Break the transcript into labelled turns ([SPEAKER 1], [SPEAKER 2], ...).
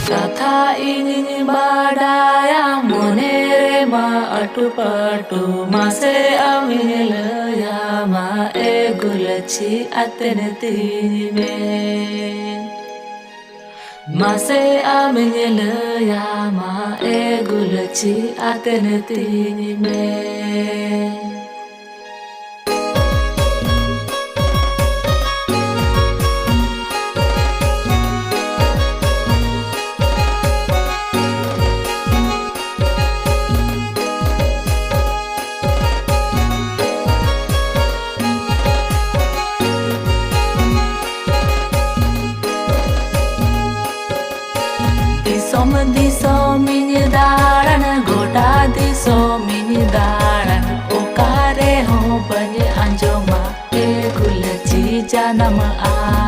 [SPEAKER 1] कथा इनिं बाडाया मोनेरे मा अटुपटु मासे अमिलया मा ए गुलची अतनतीमे मासे अमिलया मा ए गुलची अतनतीमे Disom ini daran goda disom ini daran okare ho banye anjoma e gulachi janam a